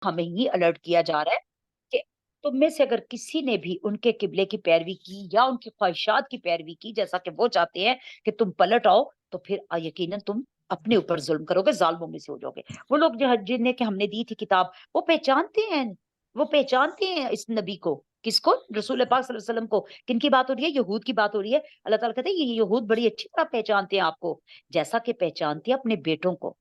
हमें ही अलर्ट किया जा रहा है कि तुम में से अगर किसी ने भी उनके किबले की पैरवी की या उनकी ख्वाहिशात की पैरवी की, जैसा कि वो चाहते हैं कि तुम पलट आओ, तो फिर यकीनन तुम अपने ऊपर जुल्म करोगे, जालिमों में से हो जाओगे। वो लोग जो जिन्हें कि हमने दी थी किताब, वो पहचानते हैं, वो पहचानते हैं इस नबी को। किसको? रसूल पाक सल्लल्लाहु अलैहि वसल्लम को। किनकी बात हो रही है? यहूद की बात हो रही है। अल्लाह ताला कहते हैं ये यहूद बड़ी अच्छी तरह पहचानते हैं आपको, जैसा कि पहचानते हैं अपने बेटों को।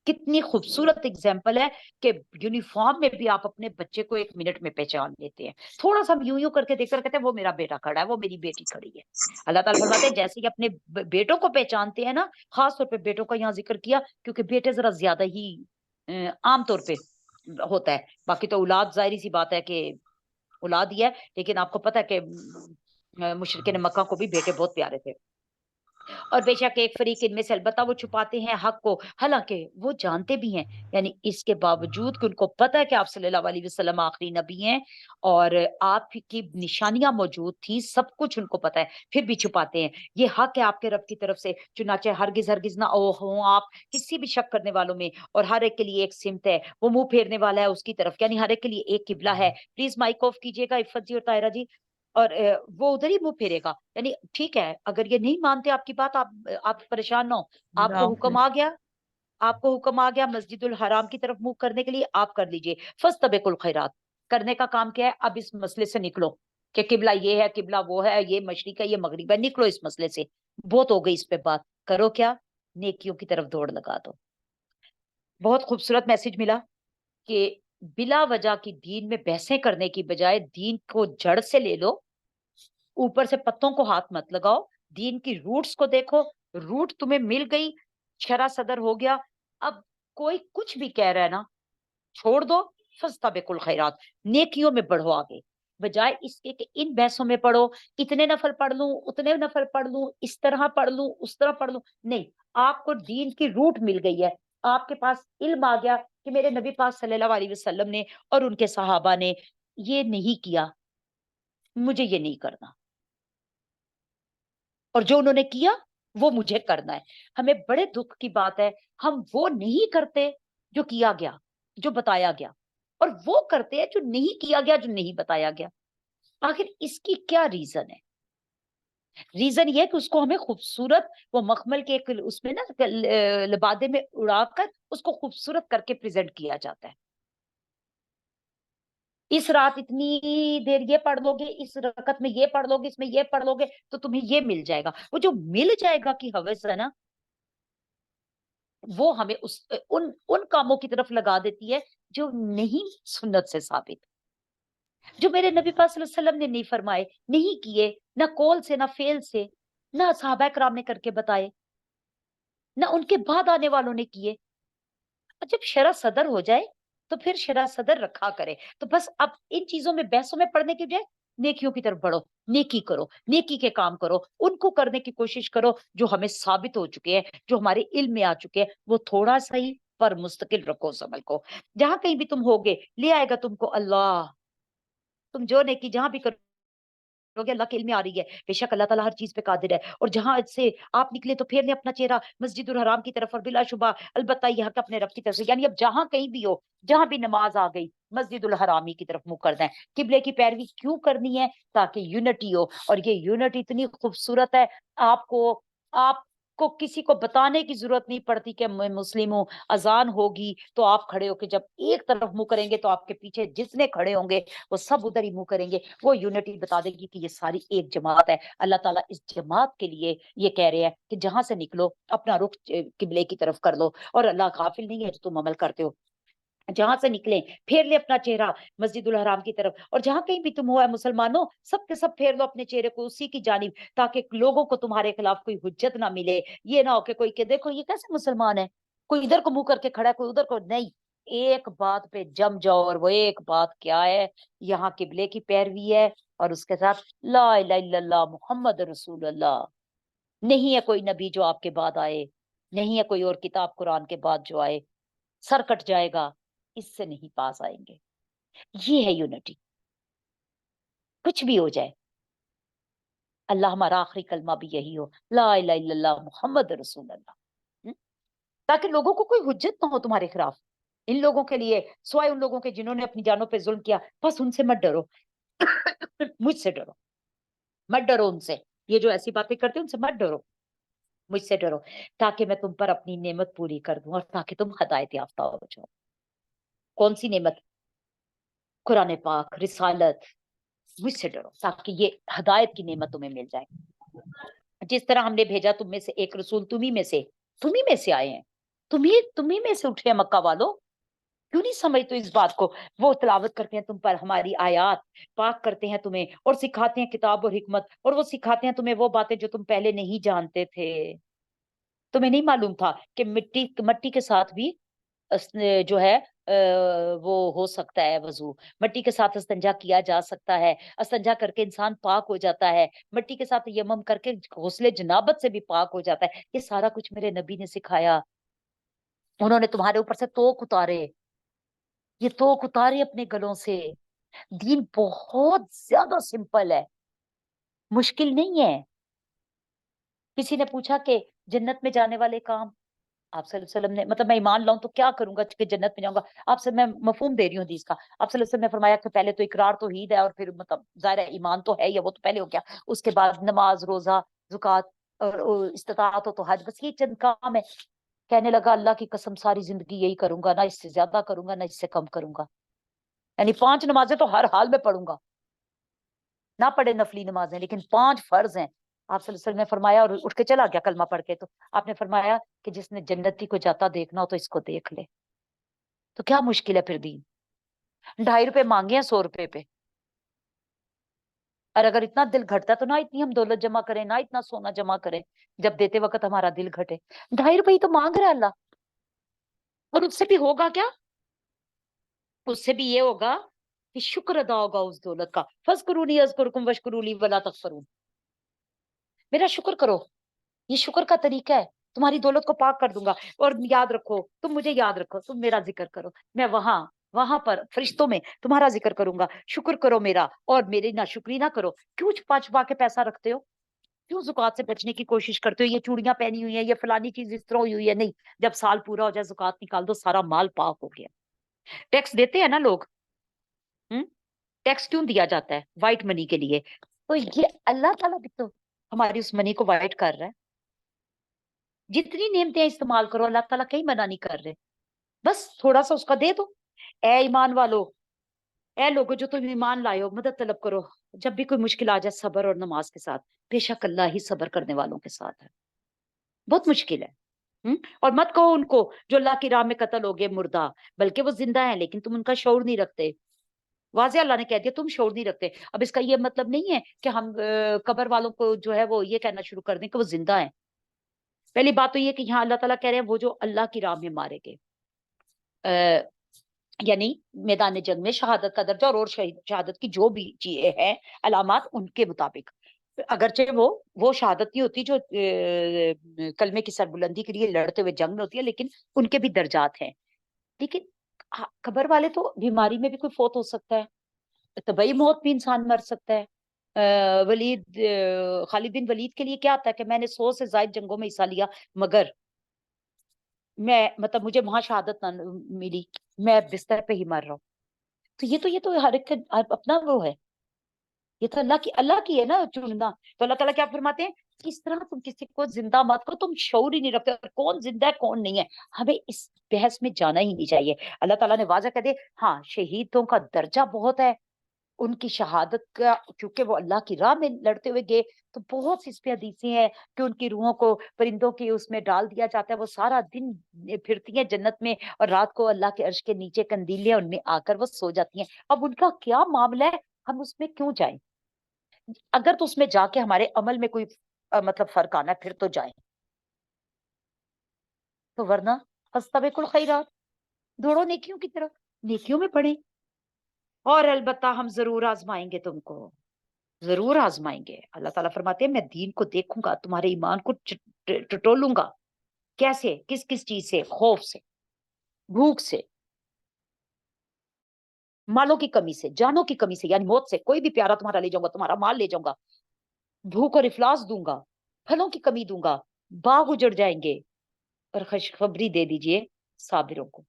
कितनी खूबसूरत एग्जाम्पल है कि यूनिफॉर्म में भी आप अपने बच्चे को 1 मिनट में पहचान लेते हैं। थोड़ा सा यूं यूं करके देखकर कहते हैं वो मेरा बेटा खड़ा है, वो मेरी बेटी खड़ी है। अल्लाह ताला फरमाते हैं जैसे कि अपने बेटों को पहचानते हैं ना, खास तौर पे बेटों का यहाँ जिक्र किया क्योंकि बेटे जरा ज्यादा ही आम तौर पे होता है। बाकी तो औलाद जाहिर सी बात है कि औलाद ही है, लेकिन आपको पता है कि मुशरिकीन मक्का को भी बेटे बहुत प्यारे थे। और बेशक एक फरीक इनमें से अलबत्ता वो छुपाते हैं हक को, हालांकि वो जानते भी हैं। यानी इसके बावजूद कि उनको पता है कि आप सल्लल्लाहु अलैहि वसल्लम आखिरी नबी हैं और आपकी निशानियां मौजूद थी, सब कुछ उनको पता है, फिर भी छुपाते हैं। ये हक है आपके रब की तरफ से, चुनाचे हरगिज हरगिज ना ओ हो आप किसी भी शक करने वालों में। और हर एक के लिए एक सिमत है, वो मुंह फेरने वाला है उसकी तरफ, यानी हर एक के लिए एक किबला है। प्लीज माइक ऑफ कीजिएगा इफ़त जी और तायरा जी। और वो उधर ही मुँह फेरेगा। यानी ठीक है, अगर ये नहीं मानते आपकी बात, आप परेशान ना हो। अल्लाह आपको हुक्म हाफ़िज़। आ गया, आपको हुक्म आ गया मस्जिदुल हराम की तरफ मुँह करने के लिए, आप कर लीजिए। फस्तबिकुल खैरात, करने का काम क्या है? अब इस मसले से निकलो कि किबला ये है, किबला वो है, ये मशरिक है, ये मगरिब है। निकलो इस मसले से, बहुत हो गई इस पे बात। करो क्या? नेकियों की तरफ दौड़ लगा दो। बहुत खूबसूरत मैसेज मिला कि बिला वजह की दीन में बहसें करने की बजाय दीन को जड़ से ले लो, ऊपर से पत्तों को हाथ मत लगाओ, दीन की रूट्स को देखो। रूट तुम्हें मिल गई, शरा सदर हो गया। अब कोई कुछ भी कह रहा है ना, छोड़ दो। फस्तबिकुल खैरात, नेकियों में बढ़ो आगे, बजाय इसके कि इन बहसों में पढ़ो, इतने नफल पढ़ लूं, उतने नफल पढ़ लूं, इस तरह पढ़ लूं, उस तरह पढ़ लूं। नहीं, आपको दीन की रूट मिल गई है, आपके पास इल्म आ गया कि मेरे नबी पाक सल्लल्लाहु अलैहि वसल्लम ने और उनके सहाबा ने ये नहीं किया, मुझे ये नहीं करना। और जो उन्होंने किया वो मुझे करना है। हमें बड़े दुख की बात है, हम वो नहीं करते जो किया गया, जो बताया गया, और वो करते हैं जो नहीं किया गया, जो नहीं बताया गया। आखिर इसकी क्या रीजन है? रीजन ये है कि उसको हमें खूबसूरत, वो मखमल के एक उसमें ना लिबादे में उड़ाकर उसको खूबसूरत करके प्रेजेंट किया जाता है। इस रात इतनी देर ये पढ़ लोगे, इस रकत में ये पढ़ लोगे, इसमें ये पढ़ लोगे, तो तुम्हें ये मिल जाएगा। वो जो मिल जाएगा की हवस है ना, वो हमें उन उन कामों की तरफ लगा देती है जो नहीं सुन्नत से साबित, जो मेरे नबी पाक सल्लल्लाहु अलैहि वसल्लम ने नहीं फरमाए, नहीं किए, ना कौल से, ना फेल से, ना सहाबा कराम ने करके बताए, ना उनके बाद आने वालों ने किए। और जब शरा सदर हो जाए तो फिर शरा सदर रखा करे। तो बस अब इन चीजों में, बहसों में पड़ने की बजाय नेकियों की तरफ बढ़ो, नेकी करो, नेकी के काम करो, उनको करने की कोशिश करो जो हमें साबित हो चुके हैं, जो हमारे इल्म में आ चुके हैं। वो थोड़ा सा ही पर मुस्तकिल रखो उस अमल को। जहां कहीं भी तुम होगे, ले आएगा तुमको अल्लाह। तुम जो नेकी जहां भी करोगे, अल्लाह के इल्म में आ रही है, बेशक अल्लाह ताला हर चीज पे कादिर है। और जहां से आप निकले तो फेरने अपना चेहरा मस्जिदुल हराम की तरफ, और बिलाशुबा अलबत्ता ये हक अपने रब की तरफ से। यानी अब जहां कहीं भी हो, जहां भी नमाज आ गई, मस्जिदुल हरामी की तरफ मुंह करना है। किबले की पैरवी क्यों करनी है? ताकि यूनिटी हो। और ये यूनिटी इतनी खूबसूरत है, आपको आपको किसी को बताने की जरूरत नहीं पड़ती कि मैं मुस्लिम हूँ। अजान होगी तो आप खड़े होके जब एक तरफ मुंह करेंगे तो आपके पीछे जितने खड़े होंगे वो सब उधर ही मुंह करेंगे। वो यूनिटी बता देगी कि ये सारी एक जमात है। अल्लाह ताला इस जमात के लिए ये कह रहे हैं कि जहां से निकलो अपना रुख किबले की तरफ कर लो। और अल्लाह गाफिल नहीं है जो तुम अमल करते हो। जहां से निकले फेर ले अपना चेहरा मस्जिदुल हराम की तरफ, और जहां कहीं भी तुम हो है मुसलमानों, सब के सब फेर लो अपने चेहरे को उसी की जानिब, ताकि लोगों को तुम्हारे खिलाफ कोई हुज्जत ना मिले। ये ना हो कि कोई के देखो ये कैसे मुसलमान है, कोई इधर को मुंह करके खड़ा है, कोई उधर को नहीं। एक बात पे जम जाओ, और वो एक बात क्या है? यहाँ किबले की पैरवी है, और उसके साथ ला इलाहा इल्लल्लाह मुहम्मद रसूलुल्लाह। नहीं है कोई नबी जो आपके बाद आए, नहीं है कोई और किताब कुरान के बाद जो आए। सर कट जाएगा, इससे नहीं पास आएंगे। ये है यूनिटी। कुछ भी हो जाए, अल्लाह हमारा आखिरी कलमा भी यही हो, ला इलाहा इल्लल्लाह मुहम्मद रसूलुल्लाह। हम्म? ताकि लोगों को कोई हुज्जत ना हो तुम्हारे खिलाफ। इन लोगों के लिए, सिवाय उन लोगों के जिन्होंने अपनी जानों पे जुल्म किया, बस उनसे मत डरो। मुझसे डरो, मत डरो उनसे। ये जो ऐसी बातें करते हैं उनसे मत डरो, मुझसे डरो, ताकि मैं तुम पर अपनी नेमत पूरी कर दूं और ताकि तुम हदायत याफ्ता हो जाओ। कौन सी नेमत? कुरान पाक, रिसालत। मुझसे डरो ताकि ये हदायत की नेमत तुम्हें मिल जाए। जिस तरह हमने भेजा तुम में से एक रसूल, तुम ही में से आए हैं, तुम ही में से उठे हैं मक्का वालों। क्यों नहीं समझते इस बात को? वो तिलावत करते हैं तुम पर हमारी आयात, पाक करते हैं तुम्हें और सिखाते हैं किताब और हिकमत, और वो सिखाते हैं तुम्हें वो बातें जो तुम पहले नहीं जानते थे। तुम्हें नहीं मालूम था कि मट्टी के साथ भी जो है वो हो सकता है वजू, मट्टी के साथ इस्तिंजा किया जा सकता है, इस्तिंजा करके इंसान पाक हो जाता है, मट्टी के साथ यमम करके गौस्ले जनाबत से भी पाक हो जाता है। ये सारा कुछ मेरे नबी ने सिखाया। उन्होंने तुम्हारे ऊपर से तोक उतारे, ये तोक उतारे अपने गलों से। दीन बहुत ज्यादा सिंपल है, मुश्किल नहीं है। किसी ने पूछा कि जन्नत में जाने वाले काम, आप सल्लल्लाहु अलैहि वसल्लम ने, मतलब मैं ईमान लाऊं तो क्या करूंगा कि जन्नत में जाऊंगा? आपसे मैं मफहूम दे रही हूँ हदीस का। आप सल्लल्लाहु अलैहि वसल्लम ने फरमाया कि पहले तो इकरार तौहीद है, और फिर मतलब जाहिर है ईमान तो है ही है, वो तो पहले हो गया। उसके बाद नमाज, रोजा, जुकात और इस्तिताअत हो तो हज, बस ये चंद काम है। कहने लगा अल्लाह की कसम सारी जिंदगी यही करूंगा, ना इससे ज्यादा करूंगा ना इससे कम करूंगा। यानी 5 नमाजें तो हर हाल में पढ़ूंगा, ना पढ़े नफली नमाजें, लेकिन 5 फर्ज हैं। आप सल्लल्लाहु अलैहि वसल्लम ने फरमाया, और उठ के चला गया कलमा पढ़ के, तो आपने फरमाया कि जिसने जन्नती को जाता देखना हो तो इसको देख ले। तो क्या मुश्किल है फिर दीन? 2.5 रुपए मांगे हैं 100 रुपए पे। और अगर इतना दिल घटता है तो ना इतनी हम दौलत जमा करें, ना इतना सोना जमा करें, जब देते वक्त हमारा दिल घटे। 2.5 रुपए ही तो मांग रहा है अल्लाह। और उससे भी होगा क्या? उससे भी ये होगा कि शुक्र अदा होगा उस दौलत का। फज़्कुरूनी अज़्कुरुकुम वश्कुरूली वला तकफुरून। मेरा शुक्र करो, ये शुक्र का तरीका है। तुम्हारी दौलत को पाक कर दूंगा। और याद रखो, तुम मुझे याद रखो, तुम मेरा जिक्र करो, मैं वहां वहां पर फरिश्तों में तुम्हारा जिक्र करूंगा। शुक्र करो मेरा और मेरी नाशुक्री ना करो। क्यों छुपा छुपा के पैसा रखते हो? क्यों जुकात से बचने की कोशिश करते हो? ये चूड़ियां पहनी हुई है, ये फलानी चीज इस तरह हुई है, नहीं। जब साल पूरा हो जाए जुकात निकाल दो, सारा माल पाक हो गया। टैक्स देते हैं ना लोग। हम्म। टैक्स क्यों दिया जाता है? वाइट मनी के लिए। तो ये अल्लाह ताला भी तो हमारी उस मनी को वाइट कर रहा है। जितनी नेमतें इस्तेमाल करो, अल्लाह ताला कहीं मना नहीं कर रहे। बस थोड़ा सा उसका दे दो। ए ईमान वालो, ए लोगो जो तुम ईमान लाए हो, मदद तलब करो। जब भी कोई मुश्किल आ जाए, सब्र और नमाज के साथ। बेशक अल्लाह ही सब्र करने वालों के साथ है। बहुत मुश्किल है। और मत कहो उनको जो अल्लाह की राह में कत्ल हो गए मुर्दा, बल्कि वो जिंदा है लेकिन तुम उनका शऊर नहीं रखते। वाज़े अल्लाह ने कह दिया तुम शऊर नहीं रखते। अब इसका ये मतलब नहीं है कि हम कब्र वालों को जो है वो ये कहना शुरू कर दें कि वो जिंदा है। पहली बात तो ये कि यहाँ अल्लाह ताला कह रहे हैं वो जो अल्लाह की राह में मारे गए, अ, यानी मैदान जंग में शहादत का दर्जा, और शहीद शहादत की जो भी चीजें हैं, अलामात उनके मुताबिक। अगरचे वो शहादत नहीं होती जो कलमे की सरबुलंदी के लिए लड़ते हुए जंग में होती है, लेकिन उनके भी दर्जात हैं। लेकिन कब्र वाले तो बीमारी में भी कोई फौत हो सकता है, तबई मौत भी इंसान मर सकता है। खालिद बिन वलीद के लिए क्या आता है कि मैंने 100 से ज्यादा जंगों में हिस्सा लिया, मगर मैं मतलब मुझे वहां शहादत ना मिली, मैं बिस्तर पे ही मर रहा हूँ। तो ये तो हर एक अपना वो है। ये तो अल्लाह की है ना चुनना। तो अल्लाह ताला क्या फरमाते हैं? किस तरह तुम किसी को जिंदा मत करो, तुम शऊर ही नहीं रखते और कौन जिंदा है कौन नहीं है। हमें इस बहस में जाना ही नहीं चाहिए। अल्लाह ताला ने वाजा कर दिया, हाँ शहीदों का दर्जा बहुत है। उनकी शहादत का, क्योंकि वो अल्लाह की राह में लड़ते हुए गए, तो बहुत सी इस पे हदीसें हैं कि उनकी रूहों को परिंदों की उसमें डाल दिया जाता है। वो सारा दिन फिरती हैं जन्नत में, और रात को अल्लाह के अर्श के नीचे कंदीलें उनमें आकर वो सो जाती हैं। अब उनका क्या मामला है, हम उसमें क्यों जाएं? अगर तो उसमें जाके हमारे अमल में कोई मतलब फर्क आना है, फिर तो जाएं। तो वरना फस्तबिकुल खैरात, दौड़ो नेकियों की तरफ, नेकियों में पड़े। और अलबत्ता हम जरूर आजमाएंगे तुमको, जरूर आजमाएंगे। अल्लाह ताला फरमाते हैं मैं दीन को देखूंगा, तुम्हारे ईमान को टटोलूंगा। कैसे? किस किस चीज से? खौफ से, भूख से, मालों की कमी से, जानों की कमी से, यानी मौत से। कोई भी प्यारा तुम्हारा ले जाऊंगा, तुम्हारा माल ले जाऊंगा। भूख और इफलास दूंगा, फलों की कमी दूंगा, बाग उजड़ जाएंगे। और खुशखबरी दे दीजिए साबिरों को।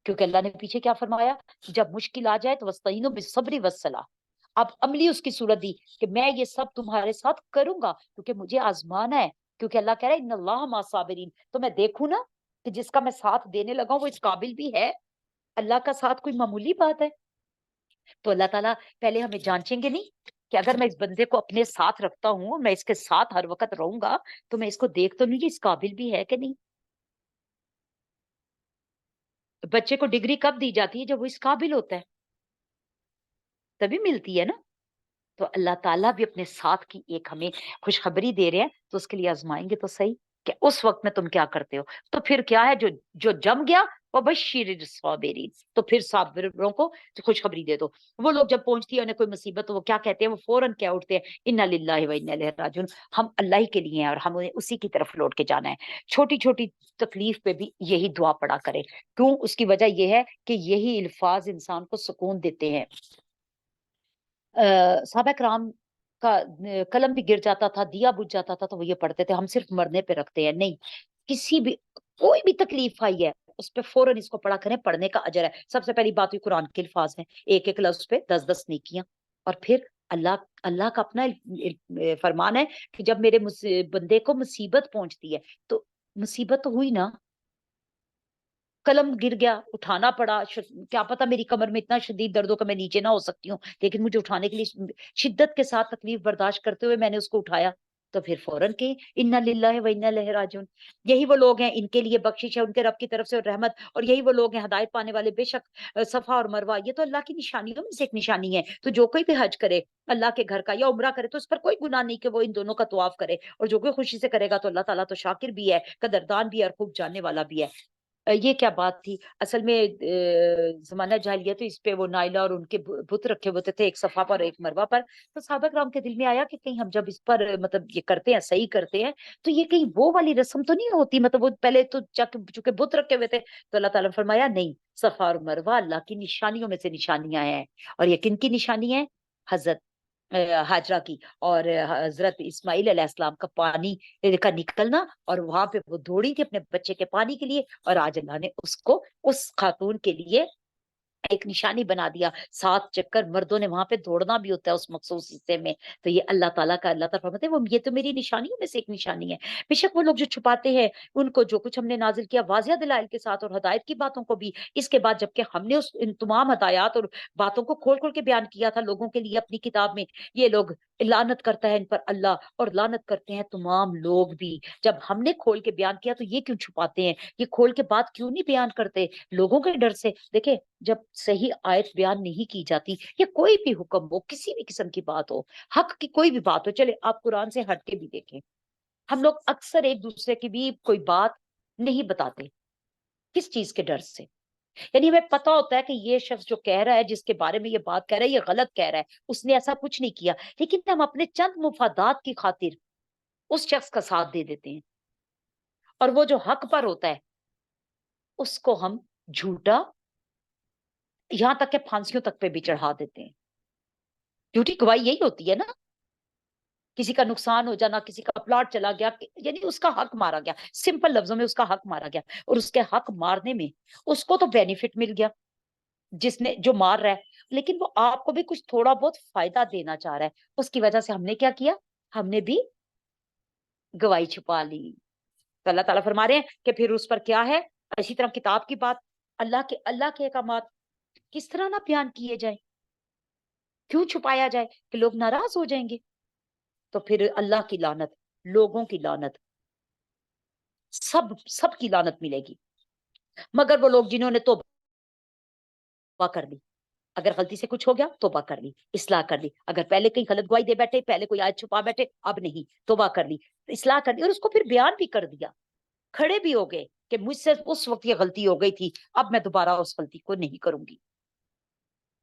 کیونکہ اللہ نے پیچھے کیا فرمایا، جب مشکل آ جائے تو وستعینوا بالصبر والصلاۃ. اب عملی اس کی صورت دی کہ میں یہ سب تمہارے ساتھ کروں گا کیونکہ مجھے آزمانا ہے. کیونکہ اللہ کہہ رہا ہے ان اللہ مع الصابرین. تو میں دیکھوں نا کہ جس کا میں ساتھ دینے لگا ہوں وہ اس قابل بھی ہے. اللہ کا ساتھ کوئی معمولی بات ہے؟ تو اللہ تعالیٰ پہلے ہمیں جانچیں گے نہیں کہ اگر میں اس بندے کو اپنے ساتھ رکھتا ہوں، میں اس کے ساتھ ہر وقت رہوں گا، تو میں اس کو دیکھ تو نہیں اس قابل بھی ہے کہ نہیں. بچے کو ڈگری کب دی جاتی ہے؟ جب وہ اس قابل ہوتا ہے تبھی ملتی ہے نا. تو اللہ تعالیٰ بھی اپنے ساتھ کی ایک ہمیں خوشخبری دے رہے ہیں، تو اس کے لیے آزمائیں گے تو صحیح کہ اس وقت میں تم کیا کرتے ہو. تو پھر کیا ہے، جو جو جم گیا وہ بشیر الصابرین، تو پھر صابروں کو خوشخبری دے دو. وہ لوگ جب پہنچتی ہے انہیں کوئی مصیبت تو وہ کیا کہتے ہیں، وہ فوراً کیا اٹھتے ہیں، انا للہ و انا الیہ راجعون. ہم اللہ ہی کے لیے ہیں اور ہمیں اسی کی طرف لوٹ کے جانا ہے. چھوٹی چھوٹی تکلیف پہ بھی یہی دعا پڑا کرے. کیوں؟ اس کی وجہ یہ ہے کہ یہی الفاظ انسان کو سکون دیتے ہیں. صحابہ کرام کا قلم بھی گر جاتا تھا، دیا بجھ جاتا تھا، تو وہ یہ پڑھتے تھے ہم صرف مرنے پہ رکھتے ہیں. نہیں، کسی بھی کوئی بھی تکلیف آئی ہے اس پہ فوراً اس کو پڑھا کریں، پڑھنے کا اجر ہے. سب سے پہلی بات ہوئی قرآن کے الفاظ ہیں، ایک ایک لفظ پہ 10 10 نیکیاں. اور پھر اللہ اللہ کا اپنا فرمان ہے کہ جب میرے بندے کو مصیبت پہنچتی ہے تو مصیبت تو ہوئی نا، قلم گر گیا، اٹھانا پڑا، کیا پتا میری کمر میں اتنا شدید درد ہو کہ میں نیچے نہ ہو سکتی ہوں، لیکن مجھے اٹھانے کے لیے شدت کے ساتھ تکلیف برداشت کرتے ہوئے میں نے اس کو اٹھایا. تو پھر فوراً کہ انا للہ و انا الیہ راجعون. یہی وہ لوگ ہیں ان کے لیے بخشش ہے ان کے رب کی طرف سے اور رحمت، اور یہی وہ لوگ ہیں ہدایت پانے والے. بے شک صفا اور مروہ یہ تو اللہ کی نشانیوں میں سے ایک نشانی ہے. تو جو کوئی بھی حج کرے اللہ کے گھر کا یا عمرہ کرے تو اس پر کوئی گناہ نہیں کہ وہ ان دونوں کا طواف کرے. اور جو کوئی خوشی سے کرے گا تو اللہ تعالیٰ تو شاکر بھی ہے، قدردان بھی ہے اور خوب جاننے والا بھی ہے. یہ کیا بات تھی اصل میں، زمانہ جاہلیت تو اس پہ وہ نائلہ اور ان کے بت رکھے ہوتے تھے، ایک صفا پر ایک مروہ پر. تو صحابہ کرام کے دل میں آیا کہ کہیں ہم جب اس پر مطلب یہ کرتے ہیں، صحیح کرتے ہیں، تو یہ کہیں وہ والی رسم تو نہیں ہوتی، مطلب وہ پہلے تو چونکہ بت رکھے ہوئے تھے. تو اللہ تعالیٰ نے فرمایا نہیں، صفا اور مروہ اللہ کی نشانیوں میں سے نشانیاں ہیں. اور یہ کن کی نشانی ہے؟ حضرت ہاجرہ کی اور حضرت اسماعیل علیہ السلام کا پانی کا نکلنا، اور وہاں پہ وہ دوڑی تھی اپنے بچے کے پانی کے لیے، اور آج اللہ نے اس کو اس خاتون کے لیے ایک نشانی بنا دیا. 7 چکر مردوں نے وہاں پہ دوڑنا بھی ہوتا ہے اس مخصوص حصے میں. تو یہ اللہ تعالیٰ کا، اللہ تعالیٰ فرماتے ہیں وہ یہ تو میری نشانیوں میں سے ایک نشانی ہے. بے شک وہ لوگ جو چھپاتے ہیں ان کو جو کچھ ہم نے نازل کیا واضح دلائل کے ساتھ اور ہدایت کی باتوں کو بھی، اس کے بعد جبکہ ہم نے ان تمام ہدایات اور باتوں کو کھول کھول کے بیان کیا تھا لوگوں کے لیے اپنی کتاب میں، یہ لوگ لعنت کرتا ہے ان پر اللہ اور لعنت کرتے ہیں تمام لوگ بھی. جب ہم نے کھول کے بیان کیا تو یہ کیوں چھپاتے ہیں، یہ کھول کے بات کیوں نہیں بیان کرتے لوگوں کے ڈر سے؟ دیکھیں جب صحیح آیت بیان نہیں کی جاتی یا کوئی بھی حکم ہو، کسی بھی قسم کی بات ہو، حق کی کوئی بھی بات ہو، چلے آپ قرآن سے ہٹ کے بھی دیکھیں، ہم لوگ اکثر ایک دوسرے کی بھی کوئی بات نہیں بتاتے. کس چیز کے ڈر سے؟ یعنی ہمیں پتا ہوتا ہے کہ یہ شخص جو کہہ رہا ہے، جس کے بارے میں یہ بات کہہ رہا ہے، یہ غلط کہہ رہا ہے، اس نے ایسا کچھ نہیں کیا، لیکن ہم اپنے چند مفادات کی خاطر اس شخص کا ساتھ دے دیتے ہیں. اور وہ جو حق پر ہوتا ہے اس کو ہم جھوٹا، یہاں تک کہ پھانسیوں تک پہ بھی چڑھا دیتے ہیں. جھوٹی گواہی یہی ہوتی ہے نا، کسی کا نقصان ہو جانا، کسی کا پلاٹ چلا گیا، یعنی اس کا حق مارا گیا، سمپل لفظوں میں اس کا حق مارا گیا، اور اس کے حق مارنے میں اس کو تو بینیفٹ مل گیا جس نے جو مار رہا ہے، لیکن وہ آپ کو بھی کچھ تھوڑا بہت فائدہ دینا چاہ رہا ہے. اس کی وجہ سے ہم نے کیا کیا، ہم نے بھی گواہی چھپا لی. تو اللہ تعالیٰ فرما رہے ہیں کہ پھر اس پر کیا ہے. اسی طرح کتاب کی بات، اللہ کے احکامات کس طرح نہ بیان کیے جائیں، کیوں چھپایا جائے کہ لوگ ناراض ہو جائیں گے. تو پھر اللہ کی لعنت، لوگوں کی لعنت، سب کی لعنت ملے گی، مگر وہ لوگ جنہوں نے توبہ کر لی. اگر غلطی سے کچھ ہو گیا توبہ کر لی، اصلاح کر لی. اگر پہلے کہیں غلط گواہی دے بیٹھے، پہلے کوئی آیت چھپا بیٹھے، اب نہیں، توبہ کر لی، اصلاح کر لی، اور اس کو پھر بیان بھی کر دیا، کھڑے بھی ہو گئے کہ مجھ سے اس وقت یہ غلطی ہو گئی تھی، اب میں دوبارہ اس غلطی کو نہیں کروں گی.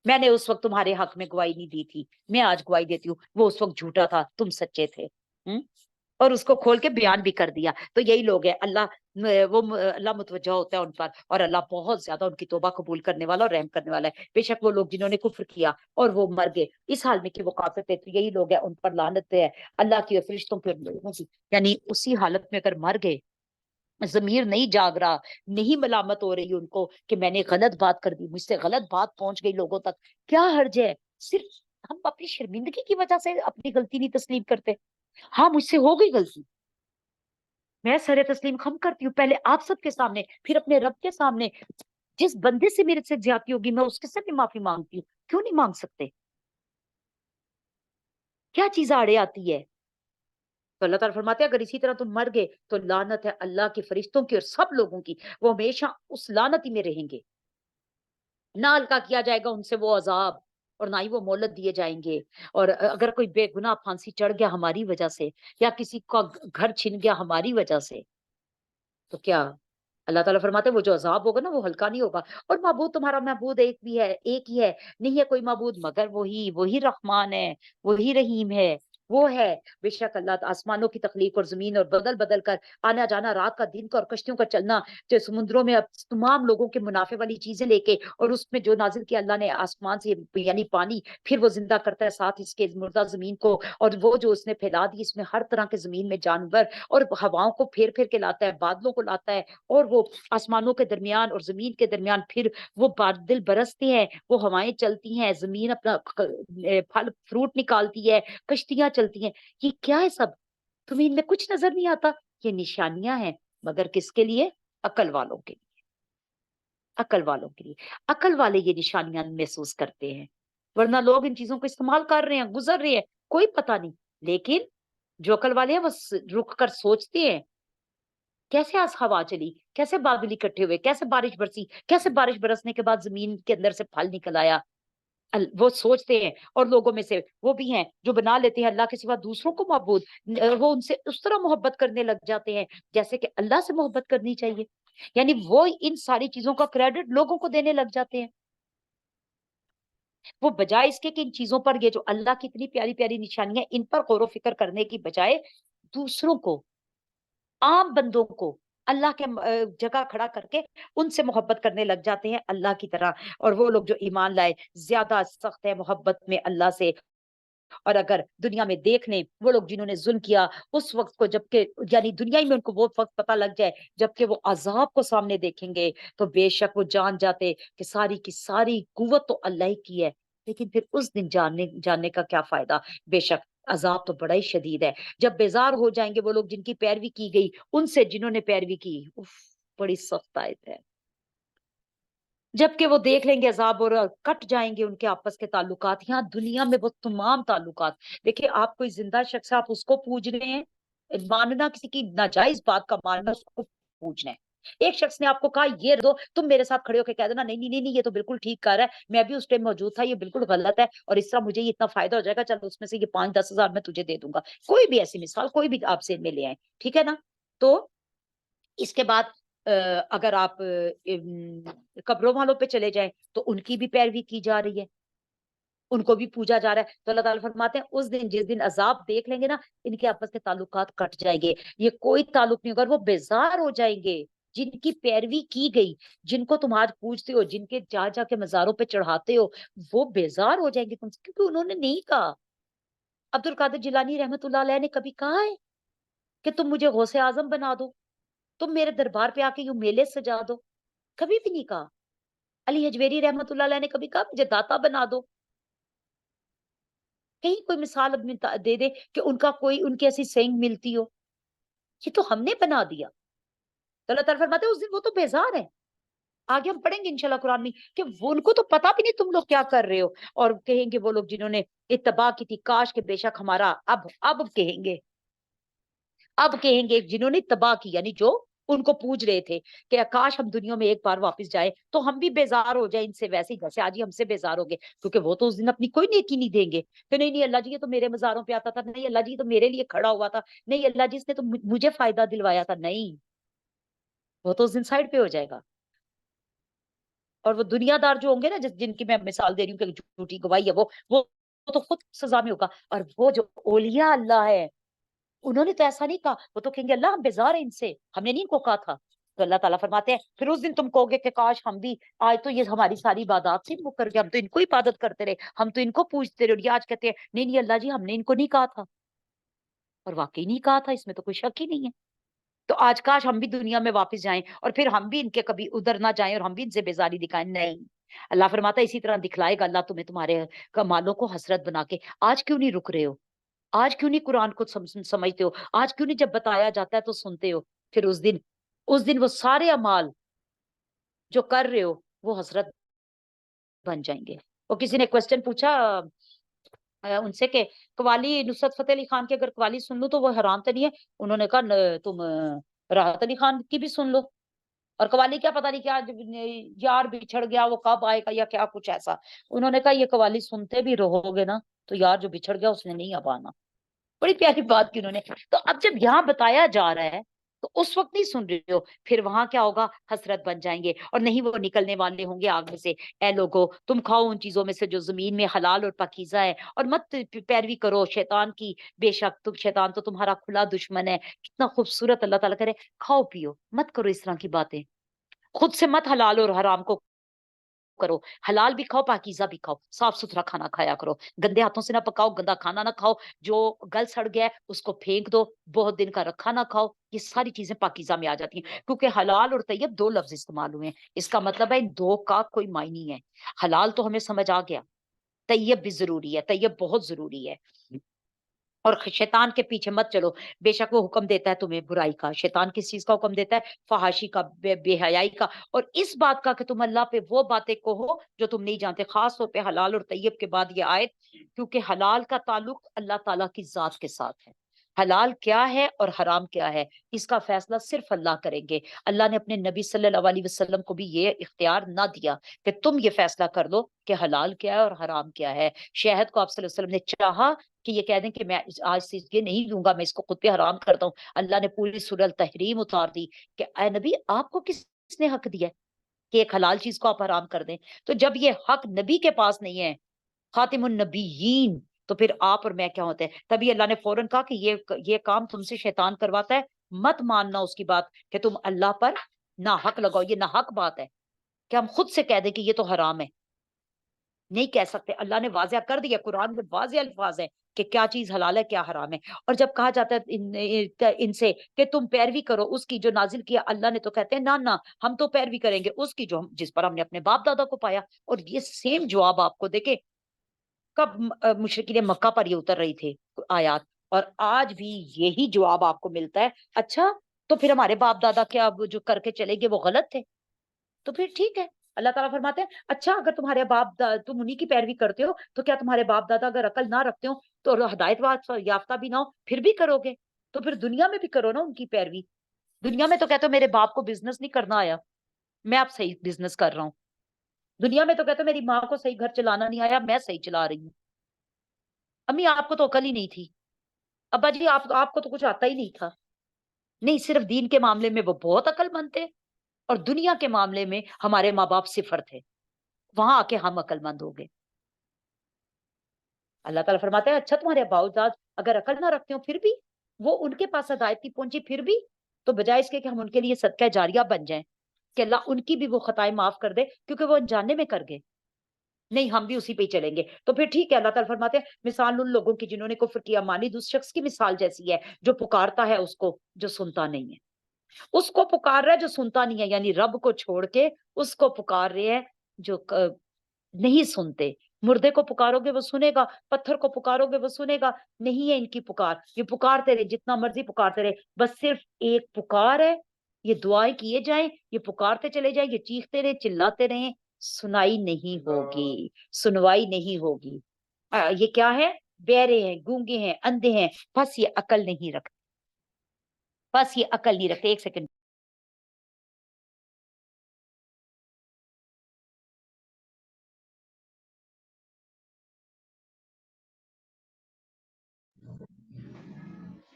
میں نے اس وقت تمہارے حق میں گواہی نہیں دی تھی، میں آج گواہی دیتی ہوں، وہ اس وقت جھوٹا تھا، تم سچے تھے. اور اس کو کھول کے بیان بھی کر دیا. تو یہی لوگ ہیں اللہ متوجہ ہوتا ہے ان پر، اور اللہ بہت زیادہ ان کی توبہ قبول کرنے والا اور رحم کرنے والا ہے. بے شک وہ لوگ جنہوں نے کفر کیا اور وہ مر گئے اس حال میں کہ وہ کافر تھے، تو یہی لوگ ہیں ان پر لعنت ہے اللہ کی اور فرشتوں پہ لوگوں کی. یعنی اسی حالت میں اگر مر گئے ضمیر نہیں جاگ رہا، نہیں ملامت ہو رہی ان کو کہ میں نے غلط بات کر دی، مجھ سے غلط بات پہنچ گئی لوگوں تک، کیا حرج ہے؟ صرف ہم اپنی شرمندگی کی وجہ سے اپنی غلطی نہیں تسلیم کرتے. ہاں مجھ سے ہو گئی غلطی، میں سر تسلیم خم کرتی ہوں، پہلے آپ سب کے سامنے، پھر اپنے رب کے سامنے. جس بندے سے میرے سے زیادتی ہوگی میں اس کے سے بھی معافی مانگتی ہوں. کیوں نہیں مانگ سکتے؟ کیا چیز آڑے آتی ہے؟ تو اللہ تعالیٰ فرماتے ہیں اگر اسی طرح تم مر گئے تو لعنت ہے اللہ کے فرشتوں کی اور سب لوگوں کی، وہ ہمیشہ اس لعنت ہی میں رہیں گے. نہ ہلکا کیا جائے گا ان سے وہ عذاب، اور نہ ہی وہ مہلت دیے جائیں گے. اور اگر کوئی بے گناہ پھانسی چڑھ گیا ہماری وجہ سے، یا کسی کا گھر چھن گیا ہماری وجہ سے، تو کیا اللہ تعالیٰ فرماتے ہیں وہ جو عذاب ہوگا نا وہ ہلکا نہیں ہوگا. اور معبود تمہارا معبود ایک بھی ہے، ایک ہی ہے، نہیں ہے کوئی معبود مگر وہی رحمان ہے، وہی رحیم ہے. وہ ہے بے شک اللہ آسمانوں کی تخلیق اور زمین اور بدل بدل کر آنا جانا، رات کا دن کا اور کشتیوں کا چلنا، جو سمندروں میں اب تمام لوگوں کے منافع والی چیزیں لے کے، اور اس میں جو نازل کیا اللہ نے آسمان سے یعنی پانی، پھر وہ زندہ کرتا ہے ساتھ اس کے مردہ زمین کو، اور وہ جو اس نے پھیلا دی اس میں ہر طرح کے زمین میں جانور، اور ہواؤں کو پھیر پھیر کے لاتا ہے، بادلوں کو لاتا ہے، اور وہ آسمانوں کے درمیان اور زمین کے درمیان پھر وہ بادل برستے ہیں، وہ ہوائیں چلتی ہیں، زمین اپنا پھل فروٹ نکالتی ہے، کشتیاں چلتی ہیں. یہ کیا ہے سب؟ تمہیں ان میں کچھ نظر نہیں آتا؟ یہ نشانیاں ہیں، مگر کس کے لیے؟ عقل والوں کے لیے. عقل والوں کے لیے، عقل والے یہ نشانیاں محسوس کرتے ہیں. ورنہ لوگ ان چیزوں کو استعمال کر رہے ہیں، گزر رہے ہیں، کوئی پتہ نہیں. لیکن جو عقل والے ہیں وہ رک کر سوچتے ہیں کیسے آج ہوا چلی، کیسے بادل اکٹھے ہوئے، کیسے بارش برسی، کیسے بارش برسنے کے بعد زمین کے اندر سے پھل نکل آیا. وہ سوچتے ہیں. اور لوگوں میں سے وہ بھی ہیں جو بنا لیتے ہیں اللہ کے سوا دوسروں کو معبود. وہ ان سے اس طرح محبت کرنے لگ جاتے ہیں جیسے کہ اللہ سے محبت کرنی چاہیے. یعنی وہ ان ساری چیزوں کا کریڈٹ لوگوں کو دینے لگ جاتے ہیں. وہ بجائے اس کے کہ ان چیزوں پر، یہ جو اللہ کی اتنی پیاری پیاری نشانیاں، ان پر غور و فکر کرنے کی بجائے دوسروں کو، عام بندوں کو اللہ کے جگہ کھڑا کر کے ان سے محبت کرنے لگ جاتے ہیں اللہ کی طرح. اور وہ لوگ جو ایمان لائے زیادہ سخت ہے محبت میں اللہ سے. اور اگر دنیا میں دیکھ لیں وہ لوگ جنہوں نے ظلم کیا اس وقت کو، جبکہ یعنی دنیا ہی میں ان کو وہ وقت پتہ لگ جائے جبکہ وہ عذاب کو سامنے دیکھیں گے، تو بے شک وہ جان جاتے کہ ساری کی ساری قوت تو اللہ ہی کی ہے. لیکن پھر اس دن جاننے کا کیا فائدہ؟ بے شک عذاب تو بڑا ہی شدید ہے. جب بیزار ہو جائیں گے وہ لوگ جن کی پیروی کی گئی ان سے جنہوں نے پیروی کی. اف، بڑی سخت آیت ہے. جبکہ وہ دیکھ لیں گے عذاب اور کٹ جائیں گے ان کے آپس کے تعلقات. یہاں دنیا میں وہ تمام تعلقات، دیکھیں آپ کوئی زندہ شخص ہے، آپ اس کو پوج رہے ہیں، ماننا کسی کی ناجائز بات کا ماننا اس کو پوجنا ہے. ایک شخص نے آپ کو کہا یہ دو، تم میرے ساتھ کھڑے ہو کے کہہ دینا نہیں نہیں نہیں نہیں، یہ تو بالکل ٹھیک کر رہا ہے، میں بھی اس ٹائم موجود تھا، یہ بالکل غلط ہے، اور اس طرح مجھے یہ اتنا فائدہ ہو جائے گا، چلو اس میں سے یہ 5-10 ہزار میں تجھے دے دوں گا. کوئی بھی ایسی مثال کوئی بھی آپ سے میں لے آئیں، ٹھیک ہے نا؟ تو اس کے بعد اگر آپ قبروں والوں پہ چلے جائیں تو ان کی بھی پیروی کی جا رہی ہے، ان کو بھی پوجا جا رہا ہے. تو اللہ تعالیٰ فرماتے ہیں اس دن جس دن عذاب دیکھ لیں گے نا، ان کے آپس کے تعلقات کٹ جائیں گے، یہ کوئی تعلق نہیں ہوگا، اور وہ بیزار ہو جائیں گے. جن کی پیروی کی گئی، جن کو تم آج پوجتے ہو، جن کے جا جا کے مزاروں پہ چڑھاتے ہو، وہ بیزار ہو جائیں گے تم سے، کیونکہ انہوں نے نہیں کہا. عبد القادر جیلانی رحمت اللہ علیہ نے کبھی کہا ہے کہ تم مجھے غوث اعظم بنا دو، تم میرے دربار پہ آ کے یوں میلے سجا دو؟ کبھی بھی نہیں کہا. علی حجویری رحمت اللہ علیہ نے کبھی کہا مجھے داتا بنا دو؟ کہیں کوئی مثال دے دے کہ ان کا کوئی ان کی ایسی سینگ ملتی ہو؟ یہ تو ہم نے بنا دیا. تو اللہ تعالیٰ فرماتے ہیں اس دن وہ تو بیزار ہے. آگے ہم پڑھیں گے انشاءاللہ قرآن میں کہ وہ ان کو تو پتا بھی نہیں تم لوگ کیا کر رہے ہو. اور کہیں گے وہ لوگ جنہوں نے اتباع کی تھی کاش کہ بے شک ہمارا اب کہیں گے جنہوں نے تباہ کی، یعنی جو ان کو پوج رہے تھے کہ کاش ہم دنیا میں ایک بار واپس جائیں تو ہم بھی بیزار ہو جائیں ان سے، ویسے ہی جیسے آج ہی ہم سے بیزار ہو گئے، کیونکہ وہ تو اس دن اپنی کوئی نیکی نہیں دیں گے کہ نہیں نہیں اللہ جی یہ تو میرے مزاروں پہ آتا تھا، نہیں اللہ جی یہ تو میرے لیے کھڑا ہوا تھا، نہیں اللہ جی اس نے تو مجھے فائدہ دلوایا تھا. نہیں، وہ تو اس دن سائڈ پہ ہو جائے گا. اور وہ دنیا دار جو ہوں گے نا جن کی میں مثال دے رہی ہوں کہ جھوٹی گواہی ہے، وہ تو خود سزا میں ہوگا. اور وہ جو اولیاء اللہ ہے انہوں نے تو ایسا نہیں کہا، وہ تو کہیں گے اللہ ہم بیزار ہیں ان سے، ہم نے نہیں ان کو کہا تھا. تو اللہ تعالیٰ فرماتے ہیں پھر اس دن تم کہو گے کہ کاش ہم بھی آج تو یہ ہماری ساری عبادات سے مکر گئے، ہم تو ان کو عبادت کرتے رہے، ہم تو ان کو پوجتے رہے، اور یہ آج کہتے ہیں نہیں نہیں اللہ جی ہم نے ان کو نہیں کہا تھا. اور واقعی نہیں کہا تھا، اس میں تو کوئی شک ہی نہیں ہے. तो आज काश हम भी दुनिया में वापस जाएं और फिर हम भी इनके कभी उधर ना जाएं और हम भी इनसे बेजारी दिखाएं। नहीं, अल्लाह फरमाता है इसी तरह दिखलाएगा अल्लाह तुम्हें तुम्हारे कमालों को हसरत बना के। आज क्यों नहीं रुक रहे हो? आज क्यों नहीं कुरान को समझते हो? आज क्यों नहीं जब बताया जाता है तो सुनते हो? फिर उस दिन वो सारे अमाल जो कर रहे हो वो हसरत बन जाएंगे। और किसी ने क्वेश्चन पूछा उनसे कि कवाली नुसरत फतेह अली खान की अगर कवाली सुन लूं तो वो हराम तो नहीं है? उन्होंने कहा तुम राहत अली खान की भी सुन लो। और कवाली क्या पता नहीं क्या यार बिछड़ गया वो कब आएगा या क्या कुछ ऐसा। उन्होंने कहा ये कवाली सुनते भी रहोगे ना तो यार जो बिछड़ गया उसने नहीं अब आना। बड़ी प्यारी बात की उन्होंने। तो अब जब यहाँ बताया जा रहा है तो उस वक्त नहीं सुन रहे हो, फिर वहां क्या होगा? हसरत बन जाएंगे और नहीं वो निकलने वाले होंगे आग में से। ए लोगो तुम खाओ उन चीजों में से जो जमीन में हलाल और पाकीज़ा है और मत पैरवी करो शैतान की। बेशक तुम शैतान तो तुम्हारा खुला दुश्मन है। कितना खूबसूरत अल्लाह ताला करे। खाओ पियो मत करो इस तरह की बातें। खुद से मत हलाल और हराम को करो। हलाल भी खाओ पाकीज़ा भी खाओ। साफ सुथरा खाना खाया करो। गंदे हाथों से ना पकाओ, गंदा खाना ना खाओ। जो गल सड़ गया है उसको फेंक दो। बहुत दिन का रखा ना खाओ। ये सारी चीजें पाकीज़ा में आ जाती हैं क्योंकि हलाल और तैयब दो लफ्ज इस्तेमाल हुए हैं। इसका मतलब है इन दो का कोई मायने है। हलाल तो हमें समझ आ गया, तैयब भी जरूरी है, तैयब बहुत जरूरी है। और शैतान के पीछे मत चलो। बेशक वो हुक्म देता है तुम्हें बुराई का। शैतान किस चीज का हुक्म देता है? फहाशी का, बेहयाई का और इस बात का कि तुम अल्लाह पे वो बातें कहो जो तुम नहीं जानते। खास तौर पे हलाल और तैयब के बाद ये आयत, क्योंकि हलाल का ताल्लुक अल्लाह ताला की जात के साथ है। हलाल क्या है और हराम क्या है इसका फैसला सिर्फ अल्लाह करेंगे। अल्लाह ने अपने नबी सल्लल्लाहु अलैहि वसल्लम को भी ये इख्तियार ना दिया कि तुम ये फैसला कर लो कि हलाल क्या है और हराम क्या है। शहद को आप सल्लल्लाहु अलैहि वसल्लम ने चाहा कि ये कह दें कि मैं आज से ये नहीं लूंगा, मैं इसको खुद पे हराम करता हूँ। अल्लाह ने पूरी सूरह तहरीम उतार दी कि ऐ नबी आपको किसने हक दिया है कि एक हलाल चीज को आप हराम कर दें? तो जब ये हक नबी के पास नहीं है, खातिमुन नबीयीन, तो फिर आप और मैं क्या होते हैं? तभी अल्लाह ने फौरन कहा कि ये काम तुमसे शैतान करवाता है। मत मानना उसकी बात कि तुम अल्लाह पर ना हक लगाओ। ये ना हक बात है कि हम खुद से कह दें कि ये तो हराम है। नहीं कह सकते। अल्लाह ने वाज़िया कर दिया, कुरान में वाज़िह अल्फाज़ है कि क्या चीज़ हलाल है, क्या हराम है। और जब कहा जाता है इनसे कि तुम पैरवी करो उसकी जो नाज़िल किया अल्लाह ने, तो कहते हैं ना, ना हम तो पैरवी करेंगे उसकी जो हम जिस पर हमने अपने बाप-दादा को पाया। और ये सेम जवाब आपको देके कब मुशरिकीन मक्का पर ये उतर रही थी आयात, और आज भी यही जवाब आपको मिलता है। अच्छा, तो फिर हमारे बाप-दादा क्या अब जो करके चले गए वो गलत थे? तो फिर ठीक है। अल्लाह ताला फरमाते हैं अच्छा अगर तुम्हारे तुम उन्हीं की पैरवी करते हो तो क्या तुम्हारे बाप दादा अगर अकल ना रखते हो तो और हिदायत याफ्ता भी ना हो फिर भी करोगे? तो फिर दुनिया में भी करो ना उनकी पैरवी। दुनिया में तो कहते हो मेरे बाप को बिजनेस नहीं करना आया, मैं अब सही बिजनेस कर रहा हूँ। दुनिया में तो कहते हो मेरी माँ को सही घर चलाना नहीं आया, मैं सही चला रही हूँ। अम्मी आपको तो अकल ही नहीं थी। अब्बा जी आपको तो कुछ आता ही नहीं था। नहीं, सिर्फ दीन के मामले में वो बहुत अकलमंद थे और दुनिया के मामले में हमारे माँ बाप सिफर थे। वहां आके हम अकलमंद हो गए। अल्लाह ताला फरमाता है अच्छा तुम्हारे बाप-दाद अगर अकल ना रखते हो फिर भी, वो उनके पास हिदायत नहीं पहुंची फिर भी, तो बजाय इसके कि हम उनके लिए सदका जारिया बन जाएं कि अल्लाह उनकी भी वो खताएं माफ कर दे क्योंकि वो अनजाने में कर गए। नहीं, हम भी उसी पे ही चलेंगे। तो फिर ठीक है, अल्लाह ताला फरमाते हैं मिसाल उन लोगों की जिन्होंने कुफ्र किया, मानिद उस शख्स की मिसाल जैसी है जो पुकारता है उसको जो सुनता नहीं है। उसको पुकार रहा है जो सुनता नहीं है, यानी रब को छोड़ के उसको पुकार रहे हैं जो नहीं सुनते। मुर्दे को पुकारोगे वो सुनेगा, पत्थर को पुकारोगे वो सुनेगा। नहीं है इनकी पुकार। ये पुकारते रहे जितना मर्ज़ी पुकारते रहे, बस सिर्फ़ एक पुकार है। ये दुआएँ किए जाएँ, ये पुकारते चले जाएँ, ये चीखते रहे, चिल्लाते रहें, सुनाई नहीं होगी, सुनवाई नहीं होगी। ये क्या है? बहरे हैं, गूंगे हैं, अंधे हैं, बस ये अकल नहीं रखते, बस ये अकल नहीं रखते। 1 सेकंड।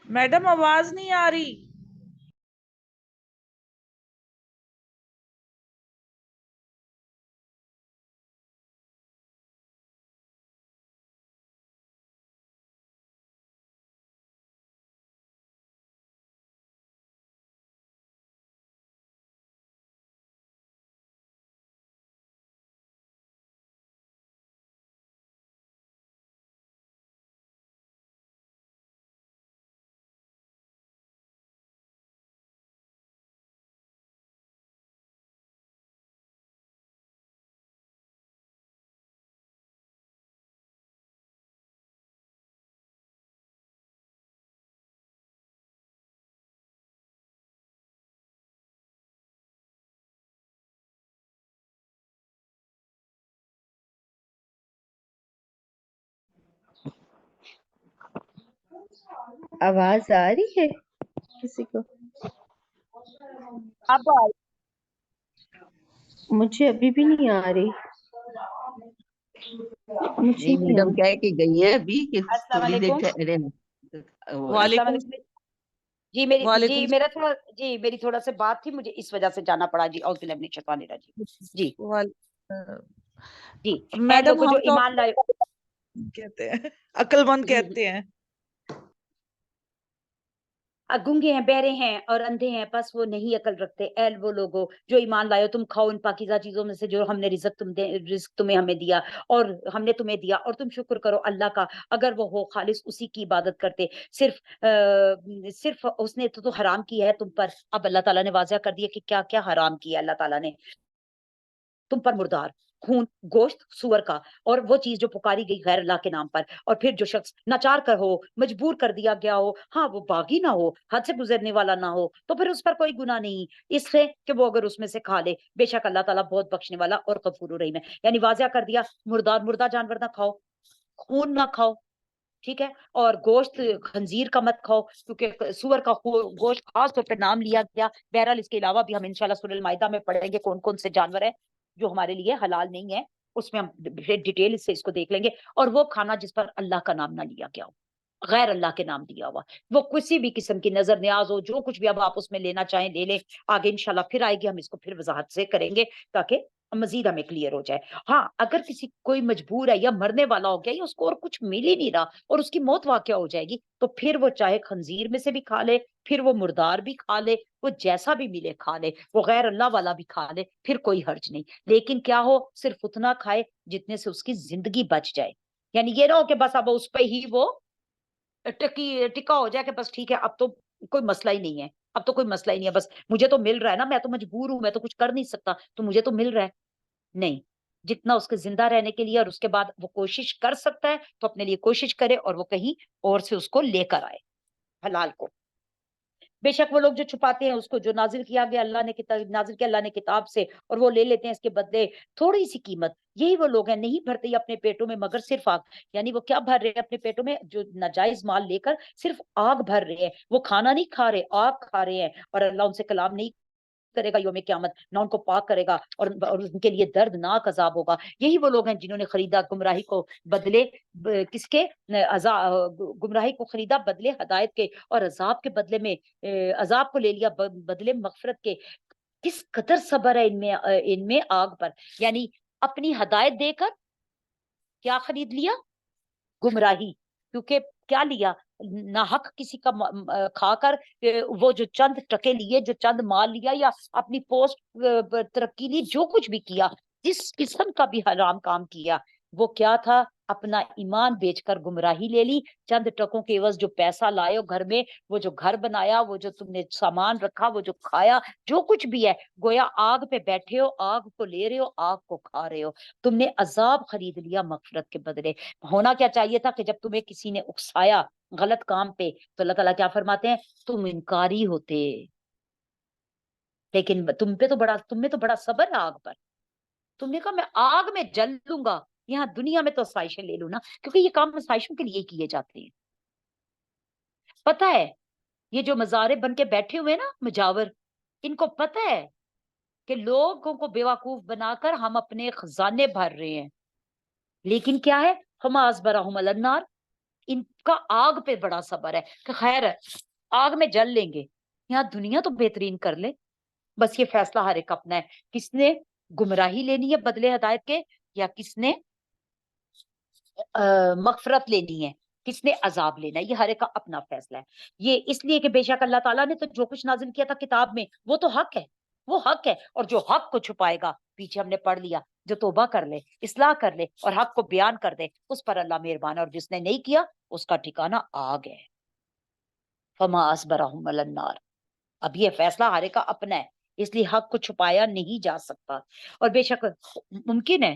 मैडम आवाज नहीं आ रही। آواز آ رہی ہے کسی کو؟ اب مجھے ابھی بھی نہیں آ رہی، مجھے نہیں نہیں آ میڈم کہہ کے گئی ہے ابھی کہ السلام تھوڑی دیر علیکم. ٹھہرے نا. السلام وعلیکم علیکم. جی میری وعلیکم میرا تھوڑا میری تھوڑا سے بات تھی، مجھے اس وجہ سے جانا پڑا. جی اعوذ باللہ من الشیطان الرجیم. جی جی اے میڈم لوگوں جو ہم تو ایمان لائے. کہتے ہیں عقل مند جی کہتے ہیں. گنگے ہیں، بہرے ہیں اور اندھے ہیں، بس وہ نہیں عقل رکھتے. اے وہ لوگو جو ایمان لائے ہو، تم کھاؤ ان پاکیزہ چیزوں میں سے جو ہم نے رزق تمہیں ہمیں دیا، اور ہم نے تمہیں دیا، اور تم شکر کرو اللہ کا اگر وہ ہو خالص اسی کی عبادت کرتے. صرف اس نے تو حرام کی ہے تم پر. اب اللہ تعالیٰ نے واضح کر دیا کہ کیا کیا حرام کیا اللہ تعالیٰ نے تم پر: مردار، خون، گوشت سور کا، اور وہ چیز جو پکاری گئی غیر اللہ کے نام پر. اور پھر جو شخص ناچار کر ہو، مجبور کر دیا گیا ہو، ہاں وہ باغی نہ ہو، حد سے گزرنے والا نہ ہو، تو پھر اس پر کوئی گناہ نہیں اس سے کہ وہ اگر اس میں سے کھا لے. بے شک اللہ تعالیٰ بہت بخشنے والا اور غفور الرحیم ہے. یعنی واضح کر دیا مردہ جانور نہ کھاؤ، خون نہ کھاؤ، ٹھیک ہے، اور گوشت خنزیر کا مت کھاؤ، کیونکہ سور کا گوشت خاص طور پہ نام لیا گیا. بہرحال اس کے علاوہ بھی ہم انشاءاللہ سورہ المائدہ میں پڑھیں گے کون کون سے جانور ہیں جو ہمارے لیے حلال نہیں ہے. اس میں ہم ڈیٹیل سے اس کو دیکھ لیں گے. اور وہ کھانا جس پر اللہ کا نام نہ لیا گیا ہو، غیر اللہ کے نام دیا ہوا، وہ کسی بھی قسم کی نظر نیاز ہو، جو کچھ بھی اب آپ اس میں لینا چاہیں لے لیں. آگے انشاءاللہ پھر آئے گی، ہم اس کو پھر وضاحت سے کریں گے تاکہ مزید ہمیں کلیئر ہو جائے. ہاں اگر کسی کوئی مجبور ہے یا مرنے والا ہو گیا یا اس کو اور کچھ مل ہی نہیں رہا اور اس کی موت واقع ہو جائے گی، تو پھر وہ چاہے خنزیر میں سے بھی کھا لے، پھر وہ مردار بھی کھا لے، وہ جیسا بھی ملے کھا لے، وہ غیر اللہ والا بھی کھا لے، پھر کوئی حرج نہیں. لیکن کیا ہو، صرف اتنا کھائے جتنے سے اس کی زندگی بچ جائے. یعنی یہ نہ ہو کہ بس اب اس پہ ہی وہ ٹکا ہو جائے کہ بس ٹھیک ہے اب تو کوئی مسئلہ ہی نہیں ہے، اب تو کوئی مسئلہ ہی نہیں ہے، بس مجھے تو مل رہا ہے نا، میں تو مجبور ہوں، میں تو کچھ کر نہیں سکتا، تو مجھے تو مل رہا ہے. نہیں، جتنا اس کے زندہ رہنے کے لیے اور اس کے بعد وہ کوشش کر سکتا ہے تو اپنے لیے کوشش کرے اور وہ کہیں اور سے اس کو لے کر آئے حلال کو. بے شک وہ لوگ جو چھپاتے ہیں اس کو جو نازل کیا گیا اللہ نے نازل کیا اللہ نے کتاب سے، اور وہ لے لیتے ہیں اس کے بدلے تھوڑی سی قیمت. یہی وہ لوگ ہیں نہیں بھرتے یہ اپنے پیٹوں میں مگر صرف آگ. یعنی وہ کیا بھر رہے ہیں اپنے پیٹوں میں؟ جو ناجائز مال لے کر صرف آگ بھر رہے ہیں. وہ کھانا نہیں کھا رہے، آگ کھا رہے ہیں. اور اللہ ان سے کلام نہیں کرے گا یوم قیامت، نہ ان کو پاک کرے گا، اور ان کے لیے دردناک عذاب ہوگا. یہی وہ لوگ ہیں جنہوں نے خریدا گمراہی کو بدلے کس کے؟ گمراہی کو خریدا بدلے ہدایت کے، اور عذاب کے بدلے میں عذاب کو لے لیا بدلے مغفرت کے. کس قدر صبر ہے ان میں آگ پر. یعنی اپنی ہدایت دے کر کیا خرید لیا؟ گمراہی. کیونکہ کیا لیا؟ نہ حق کسی کا کھا کر وہ جو چند ٹکے لیے، جو چند مال لیا، یا اپنی پوسٹ ترقی لی، جو کچھ بھی کیا، جس قسم کا بھی حرام کام کیا، وہ کیا تھا؟ اپنا ایمان بیچ کر گمراہی لے لی. چند ٹکوں کے عوض جو پیسہ لائے ہو گھر میں، وہ جو گھر بنایا، وہ جو تم نے سامان رکھا، وہ جو کھایا، جو کچھ بھی ہے، گویا آگ پہ بیٹھے ہو، آگ کو لے رہے ہو، آگ کو کھا رہے ہو. تم نے عذاب خرید لیا مغفرت کے بدلے. ہونا کیا چاہیے تھا کہ جب تمہیں کسی نے اکسایا غلط کام پہ تو اللہ تعالیٰ کیا فرماتے ہیں؟ تم انکاری ہوتے. لیکن تم میں تو بڑا صبر ہے آگ پر. تم نے کہا میں آگ میں جل لوں گا، یہاں دنیا میں تو آسائشیں لے لوں نا، کیونکہ یہ کام آسائشوں کے لیے کیے جاتے ہیں. پتہ ہے یہ جو مزارے بن کے بیٹھے ہوئے نا مجاور، ان کو پتہ ہے کہ لوگوں کو بیوقوف بنا کر ہم اپنے خزانے بھر رہے ہیں. لیکن کیا ہے؟ ہم اصبرہم علی النار، ان کا آگ پہ بڑا صبر ہے کہ خیر ہے آگ میں جل لیں گے، یہاں دنیا تو بہترین کر لے. بس یہ فیصلہ ہر ایک اپنا ہے، کس نے گمراہی لینی ہے بدلے ہدایت کے، یا کس نے مغفرت لینی ہے، کس نے عذاب لینا ہے. یہ ہر ایک کا اپنا فیصلہ ہے. یہ اس لیے کہ بے شک اللہ تعالیٰ نے تو جو کچھ نازل کیا تھا کتاب میں وہ تو حق ہے، وہ حق ہے. اور جو حق کو چھپائے گا، پیچھے ہم نے پڑھ لیا، جو توبہ کر لے، اصلاح کر لے اور حق کو بیان کر دے، اس پر اللہ مہربان ہے. اور جس نے نہیں کیا اس کا ٹھکانہ آگ ہے. فما اصبرہم علی النار. اب یہ فیصلہ ہر ایک کا اپنا ہے، اس لیے حق کو چھپایا نہیں جا سکتا. اور بے شک ممکن ہے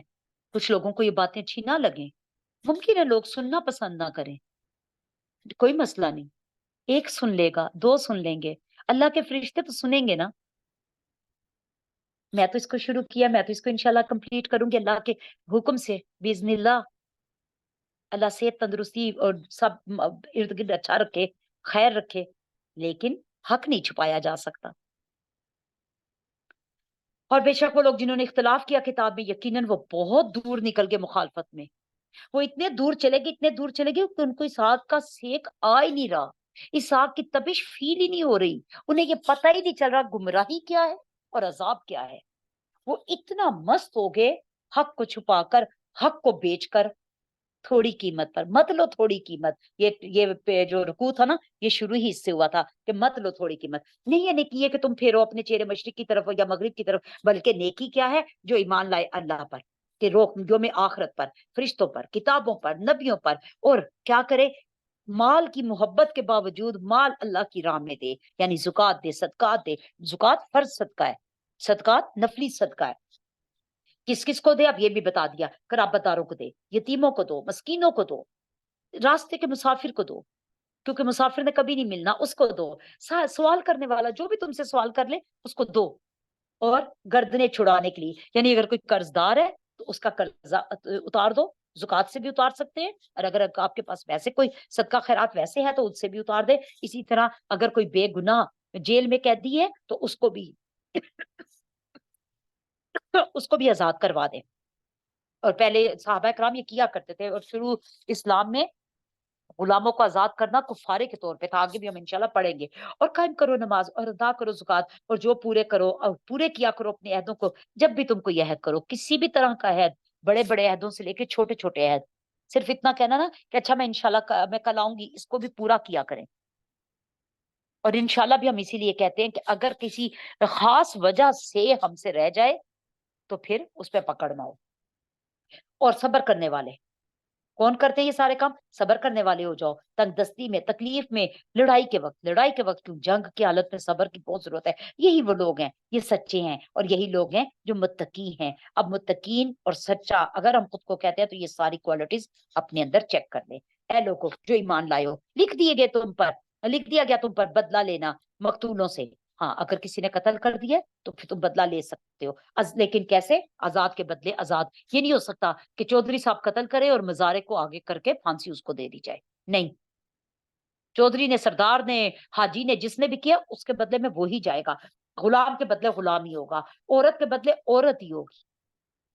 کچھ لوگوں کو یہ باتیں اچھی نہ لگیں، ممکن ہے لوگ سننا پسند نہ کریں، کوئی مسئلہ نہیں. ایک سن لے گا، دو سن لیں گے، اللہ کے فرشتے تو سنیں گے نا. میں تو اس کو شروع کیا، میں تو اس کو انشاءاللہ کمپلیٹ کروں گی اللہ کے حکم سے باذن اللہ. اللہ सेहत तंदुरुस्ती और सब इर्द गिर्द अच्छा रखे, खैर रखे, लेकिन हक नहीं छुपाया जा सकता। और बेशक वो लोग जिन्होंने इख्तिलाफ किया किताब में, यकीनन वो बहुत दूर निकल गए मुखालफत में। वो इतने दूर चले गए, इतने दूर चले गए कि उनको इस आग का सेक आ ही नहीं रहा, इस आग की तपिश फील ही नहीं हो रही। उन्हें ये पता ही नहीं चल रहा गुमराही क्या है और अजाब क्या है। वो इतना मस्त हो गए, हक को छुपाकर, हक को बेचकर, थोड़ी कीमत पर। मत लो थोड़ी कीमत, जो रुकू था ना, ये शुरू ही इससे हुआ था कि मत लो थोड़ी कीमत। नहीं है नेकी है कि तुम फेरो अपने चेहरे मशरिक की तरफ या मगरिब की तरफ, बल्कि नेकी क्या है? जो ईमान लाए अल्लाह पर, कि रोक जो में आखिरत पर, फरिश्तों पर, किताबों पर, नबियों पर, और क्या करे? माल की मोहब्बत के बावजूद माल अल्लाह की राह में दे, यानी जुकात दे, सदकात दे। जुकात फर्ज सदका है, सदकात नफली सदका है। किस किस को दे अब ये भी बता दिया, कराबतदारों को दे, यतीमों को दो, मस्कीनों को दो, रास्ते के मुसाफिर को दो, क्योंकि मुसाफिर ने कभी नहीं मिलना, उसको दो। सवाल करने वाला जो भी तुमसे सवाल कर ले उसको दो। और गर्दनें छुड़ाने के लिए, यानी अगर कोई कर्जदार है तो उसका कर्जा उतार दो, जुकात से भी उतार सकते हैं। और अगर आपके पास वैसे कोई सदका खैरात वैसे है तो उससे भी उतार दे। इसी तरह अगर कोई बेगुनाह जेल में कैदी है तो उसको भी उसको भी आजाद करवा दे। और पहले सहाबा कराम ये किया करते थे, और शुरू इस्लाम में गुलामों को आजाद करना कुफारे के तौर पे था। आगे भी हम इंशाल्लाह पढ़ेंगे। और कायम करो नमाज और अदा करो ज़कात, और जो पूरे करो और पूरे किया करो अपने अहदों को, जब भी तुम कोई अहद करो, किसी भी तरह का अहद, बड़े बड़े अहदों से लेके छोटे छोटे अहद। सिर्फ इतना कहना ना कि अच्छा मैं इंशाल्लाह मैं कल आऊंगी, इसको भी पूरा किया करें। और इंशाल्लाह भी हम इसीलिए कहते हैं कि अगर किसी खास वजह से हमसे रह जाए तो फिर उस पर पकड़ना हो। और सब्र करने वाले कौन करते हैं ये सारे काम? सब्र करने वाले हो जाओ। तंगदस्ती में, तकलीफ में, लड़ाई के वक्त क्यों, जंग की हालत में सब्र की बहुत जरूरत है। यही वो लोग हैं, ये सच्चे हैं, और यही लोग हैं जो मुत्तकी हैं। अब मुत्तकीन और सच्चा अगर हम खुद को कहते हैं तो ये सारी क्वालिटीज अपने अंदर चेक कर ले। ऐ लोगों जो ईमान लाए हो, लिख दिया गया तुम पर बदला लेना मकतूलों से। हाँ, अगर किसी ने कत्ल कर दिया तो फिर तुम बदला ले सकते हो। लेकिन कैसे? आजाद के बदले आजाद। ये नहीं हो सकता कि चौधरी साहब कत्ल करे और मजारे को आगे करके फांसी उसको दे दी जाए। नहीं, चौधरी ने, सरदार ने, हाजी ने, जिसने भी किया उसके बदले में वो ही जाएगा। गुलाम के बदले गुलाम ही होगा, औरत के बदले औरत ही होगी।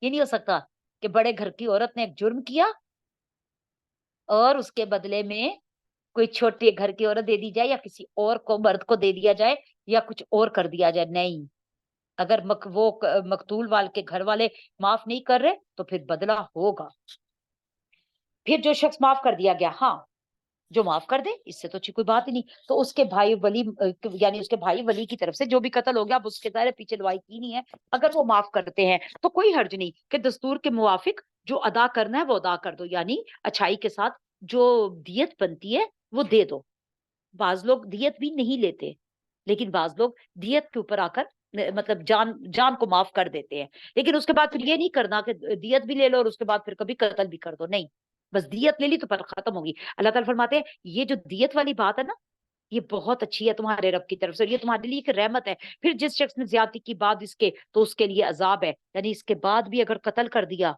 ये नहीं हो सकता कि बड़े घर की औरत ने एक जुर्म किया और उसके बदले में कोई छोटे घर की औरत दे दी जाए, या किसी और को, मर्द को दे दिया जाए, या कुछ और कर दिया जाए। नहीं, अगर मकतूल वाल के घर वाले माफ नहीं कर रहे तो फिर बदला होगा। फिर जो शख्स माफ कर दिया गया, हाँ, जो माफ कर दे, इससे तो अच्छी कोई बात ही नहीं। तो उसके भाई वली, यानी उसके भाई वली की तरफ से जो भी कत्ल हो गया, अब उसके दायरे पीछे लवाई की नहीं है, अगर वो माफ करते हैं तो कोई हर्ज नहीं कि दस्तूर के मुवाफिक जो अदा करना है वो अदा कर दो, यानी अच्छाई के साथ जो दियत बनती है वो दे दो। बाज लोग दियत भी नहीं लेते, लेकिन बाज लोग दियत के ऊपर आकर मतलब जान जान को माफ कर देते हैं। लेकिन उसके बाद फिर ये नहीं करना कि दियत भी ले लो और उसके बाद फिर कभी कत्ल भी कर दो। नहीं, बस दियत ले ली तो पर खत्म होगी। अल्लाह ताला फरमाते हैं ये जो दियत वाली बात है ना, ये बहुत अच्छी है तुम्हारे रब की तरफ से, और ये तुम्हारे लिए एक रहमत है। फिर जिस शख्स ने ज्यादती की बाद इसके, तो उसके लिए अजाब है। यानी इसके बाद भी अगर कत्ल कर दिया,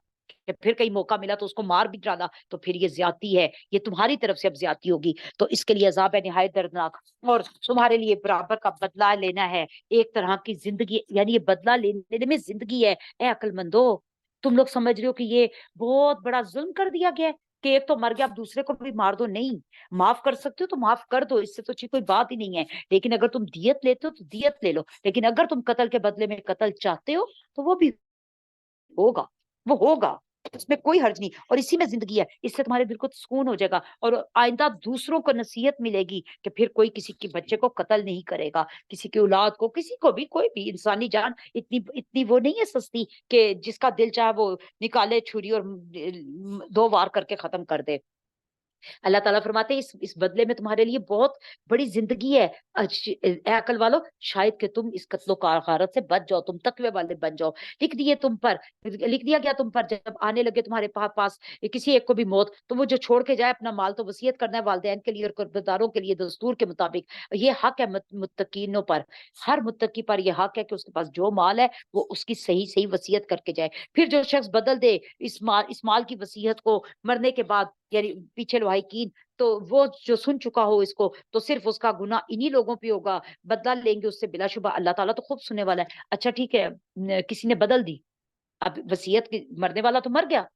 कि फिर कहीं मौका मिला तो उसको मार भी डाला, तो फिर ये ज्यादती है, ये तुम्हारी तरफ से अब ज्यादती होगी, तो इसके लिए अजाब है निहायत दर्दनाक। और तुम्हारे लिए बराबर का बदला लेना है, एक तरह की जिंदगी, यानी ये बदला लेने में जिंदगी है। ए अक्लमंदो, तुम लोग समझ रहे हो कि ये बहुत बड़ा जुल्म कर दिया गया है कि एक तो मर गया, अब दूसरे को भी मार दो? नहीं, माफ कर सकते हो तो माफ कर दो, इससे तो अच्छी कोई बात ही नहीं है। लेकिन अगर तुम दियत लेते हो तो दियत ले लो, लेकिन अगर तुम कत्ल के बदले में कत्ल चाहते हो तो वो भी होगा, वो होगा, उसमें कोई हर्ज नहीं। और इसी में जिंदगी है, इससे तुम्हारे दिल को सुकून हो जाएगा, और आइंदा दूसरों को नसीहत मिलेगी कि फिर कोई किसी के बच्चे को कत्ल नहीं करेगा, किसी की औलाद को, किसी को भी, कोई भी इंसानी जान इतनी इतनी वो नहीं है सस्ती कि जिसका दिल चाहे वो निकाले छुरी और 2 वार करके खत्म कर दे। اللہ ताला फरमाते हैं इस बदले में तुम्हारे लिए बहुत बड़ी जिंदगी है। ए अकल वालों, शायद कि तुम इस कत्लो गारत से बच जाओ, तुम तकवे वाले बन जाओ। लिख दिया गया तुम पर जब आने लगे तुम्हारे पास किसी एक को भी मौत, तो वो जो छोड़ के जाए अपना माल तो वसीयत करना है वालिदैन के लिए और कर्जदारों के लिए दस्तूर के मुताबिक। ये हक है मुत्तकीनों पर, हर मुत्तकी पर ये हक है कि उसके पास जो माल है वो उसकी सही सही वसीयत करके जाए। फिर जो शख्स बदल दे इस माल की वसीयत को मरने के बाद, यानी पीछे लोहाई कीन, तो वो जो सुन चुका हो इसको तो सिर्फ उसका गुनाह इन्हीं लोगों पे होगा, बदला लेंगे उससे बिलाशुबा, अल्लाह ताला तो खूब सुनने वाला है। अच्छा ठीक है, किसी ने बदल दी, अब वसीयत मरने वाला तो मर गया,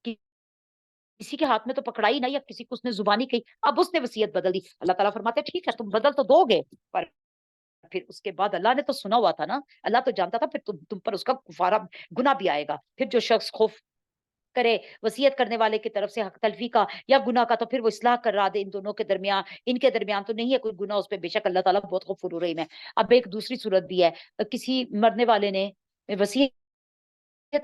किसी के हाथ में तो पकड़ाई ना, या किसी को उसने जुबानी कही, अब उसने वसीयत बदल दी। अल्लाह ताला फरमाते हैं ठीक है तुम बदल तो दोगे, पर फिर उसके बाद अल्लाह ने तो सुना हुआ था ना, अल्लाह तो जानता था, फिर तुम पर उसका कुफारा गुनाह भी आएगा। फिर जो शख्स खौफ करे वसीयत करने वाले की तरफ से हक तलफी का या गुनाह का, तो फिर वो इस्लाह करा दे इन दोनों के दरमियान, इनके दरमियान तो नहीं है कोई गुनाह उस पे, बेशक अल्लाह ताला बहुत गफूर रहीम है। अब एक दूसरी सूरत भी है, किसी मरने वाले ने वसीयत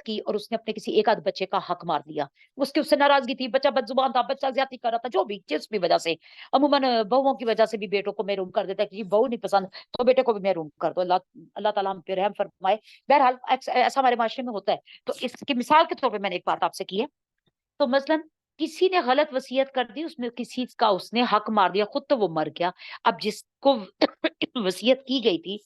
की और उसने अपने किसी एक आध बच्चे का हक मार दिया, उससे नाराजगी थी, बच्चा बदजुबान था, बच्चा ज्यादती कर रहा था, जो भी जिस भी वजह से, अमूमन बहुओं की वजह से भी बेटों को महरूम कर देता है कि बहू नहीं पसंद तो बेटे को भी महरूम कर दो, अल्लाह अल्लाह ताला हम पे रहम फरमाए। बहरहाल ऐसा हमारे माशरे में होता है। तो इसकी मिसाल के तौर पर मैंने एक बात आपसे की है, तो मसलन किसी ने गलत वसीयत कर दी, उसमें किसी का उसने हक मार दिया, खुद तो वो मर गया, अब जिसको वसीयत की गई थी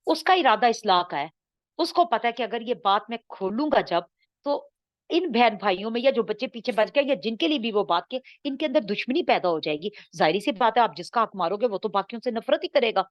उसका इरादा इस्लाह का है, उसको पता है कि अगर ये बात मैं खोलूंगा जब, तो इन बहन भाइयों में या जो बच्चे पीछे बच गए या जिनके लिए भी वो बात के, इनके अंदर दुश्मनी पैदा हो जाएगी। जाहिर सी बात है, आप जिसका हक मारोगे वो तो बाकियों से नफरत ही करेगा।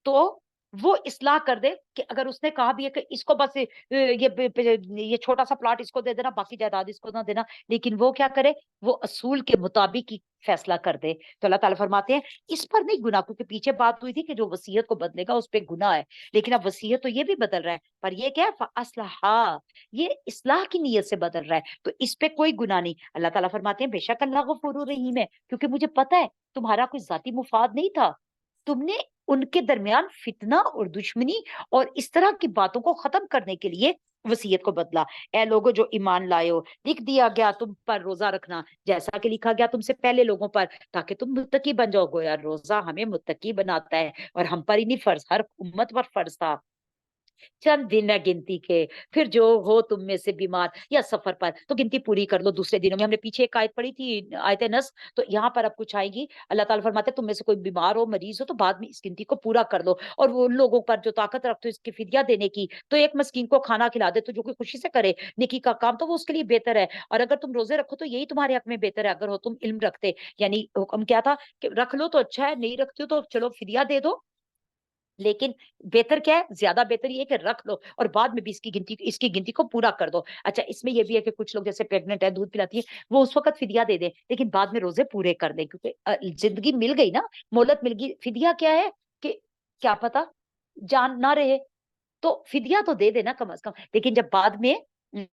तो वो इस्लाह कर दे कि अगर उसने कहा भी है कि इसको बस ये छोटा सा प्लॉट इसको दे देना, बाकी जायदाद इसको ना देना, लेकिन वो क्या करे, वो असूल के मुताबिक ही फैसला कर दे, तो अल्लाह ताला फरमाते हैं इस पर नहीं गुनाह, क्योंकि पीछे बात हुई थी कि जो वसीयत को बदलेगा उस पे गुनाह है, लेकिन अब वसीयत तो ये भी बदल रहा है, पर ये क्या है, असलहा, ये इस्लाह की नीयत से बदल रहा है, तो इस पे कोई गुनाह नहीं। अल्लाह ताला फरमाते हैं बेशक अल्लाह गफूर रहीम है, क्योंकि मुझे पता है तुम्हारा कोई जाती मुफाद नहीं था, तुमने उनके दरमियान फितना और दुश्मनी और इस तरह की बातों को खत्म करने के लिए वसीयत को बदला। ए लोगों जो ईमान लाए हो, लिख दिया गया तुम पर रोजा रखना जैसा कि लिखा गया तुमसे पहले लोगों पर, ताकि तुम मुत्तकी बन जाओ। गोया रोजा हमें मुत्तकी बनाता है, और हम पर ही नहीं फर्ज, हर उम्मत पर फर्ज था। चंद दिन है गिनती के, फिर जो हो तुम में से बीमार या सफर पर तो गिनती पूरी कर लो दूसरे दिनों में। हमने पीछे एक आयत पढ़ी थी, आयत नस, तो यहाँ पर अब कुछ आएगी। अल्लाह ताला फरमाते हैं तुम में से कोई बीमार हो, मरीज हो, तो बाद में इस गिनती को पूरा कर लो। और वो उन लोगों पर जो ताकत रखते हो इसकी फिदिया देने की, तो एक मस्कीन को खाना खिला दे, तो जो कोई खुशी से करे नेकी का काम तो वो उसके लिए बेहतर है। और अगर तुम रोजे रखो तो यही तुम्हारे हक में बेहतर है, अगर हो तुम इल्म रखते। यानी हुक्म क्या था कि रख लो तो अच्छा है, नहीं रखते हो तो चलो फिदिया दे दो, लेकिन बेहतर क्या है, ज्यादा बेहतर ये है कि रख लो और बाद में भी इसकी गिनती को पूरा कर दो। अच्छा इसमें ये भी है कि कुछ लोग जैसे प्रेग्नेंट है, दूध पिलाती है, वो उस वक्त फिदिया दे दे, लेकिन बाद में रोजे पूरे कर दे, क्योंकि जिंदगी मिल गई ना, मोहलत मिल गई। फिदिया क्या है कि क्या पता जान ना रहे, तो फिदिया तो दे देना कम से कम, लेकिन जब बाद में